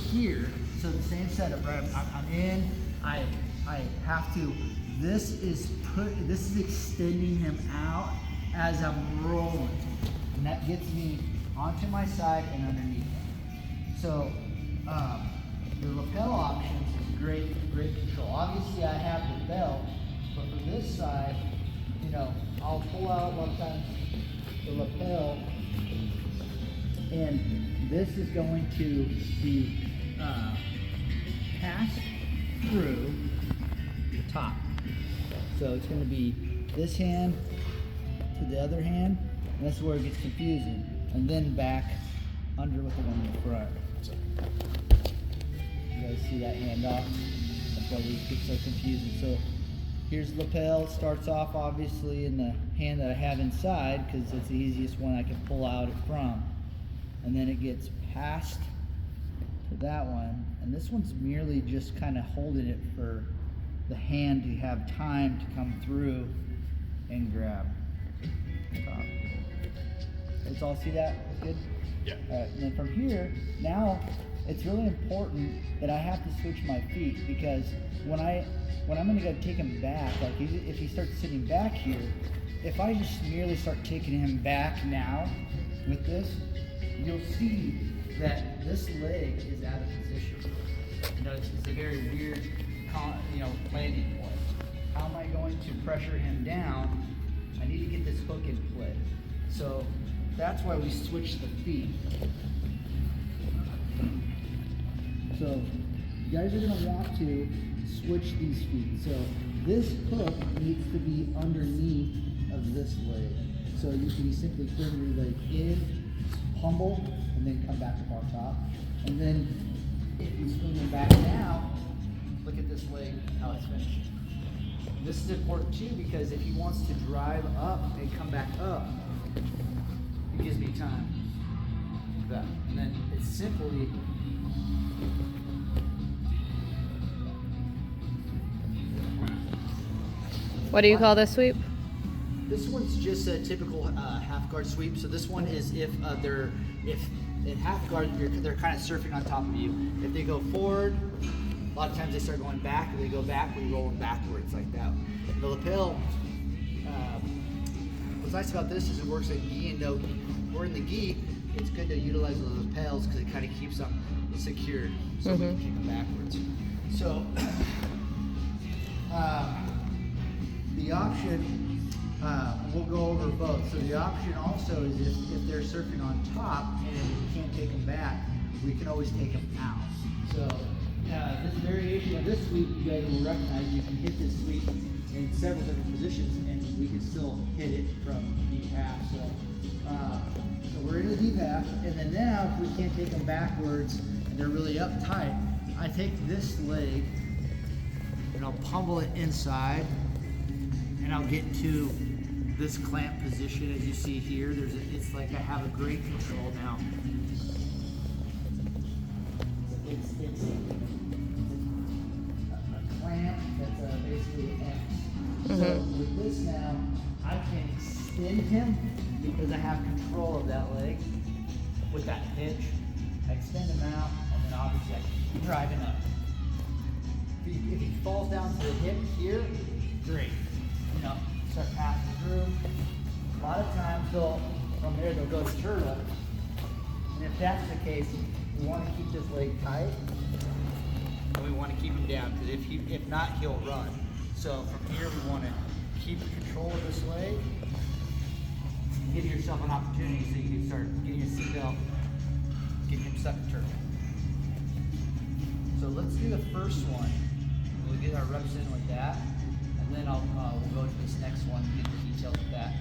here, so the same setup, right? I'm in, I have to, this is extending him out as I'm rolling. And that gets me onto my side and underneath him. So the lapel options is great control. Obviously I have the belt, but for this side, you know, I'll pull out a lot of times the lapel, and this is going to be passed through the top. So it's going to be this hand to the other hand, and that's where it gets confusing. And then back under with the one in the front. You guys see that handoff? That's why we get so confusing. So here's the lapel. Starts off obviously in the hand that I have inside because it's the easiest one I can pull out it from. And then it gets passed to that one. And this one's merely just kind of holding it for the hand to have time to come through and grab the top. Let's all see that? Good? Yeah. All right, and then from here, now it's really important that I have to switch my feet, because when I'm gonna go take him back, like if he starts sitting back here, if I just merely start taking him back now with this, you'll see that this leg is out of position. You know, it's a very weird, landing point. How am I going to pressure him down? I need to get this hook in play. So that's why we switch the feet. So you guys are gonna want to switch these feet. So this hook needs to be underneath of this leg. So you can simply bring your leg in, humble, and then come back up on top. And then if you swing it back now, look at this leg, how it's finished. This is important too, because if he wants to drive up and come back up, it gives me time. Like that. And then it's simply What do you call this sweep? This one's just a typical half guard sweep. So this one is if in half guard they're kind of surfing on top of you. If they go forward, a lot of times they start going back. If they go back, we roll them backwards like that. The lapel. What's nice about this is it works like gi and no gi. Or in the gi, it's good to utilize the lapels because it kind of keeps them secured, so we can kick them backwards. So the option, we'll go over both. So the option also is if they're surfing on top and we can't take them back, we can always take them out. So this variation of this sweep, you guys will recognize you can hit this sweep in several different positions and we can still hit it from deep half. So we're in the deep half, and then now if we can't take them backwards and they're really uptight, I take this leg and I'll pummel it inside, and I'll get to this clamp position as you see here. It's like I have a great control now. It's a clamp that's basically an X. So with this now, I can extend him because I have control of that leg with that hitch. I extend him out, and then obviously I keep driving up. If he falls down to the hip here, great. Start passing through. A lot of times from there they'll go to turtle. And if that's the case, we want to keep this leg tight, and we want to keep him down, because if not, he'll run. So from here we want to keep control of this leg. Give yourself an opportunity so you can start getting your seatbelt, getting him stuck in turtle. So let's do the first one. We'll get our reps in with that, and then we'll go to this next one and get the details of that.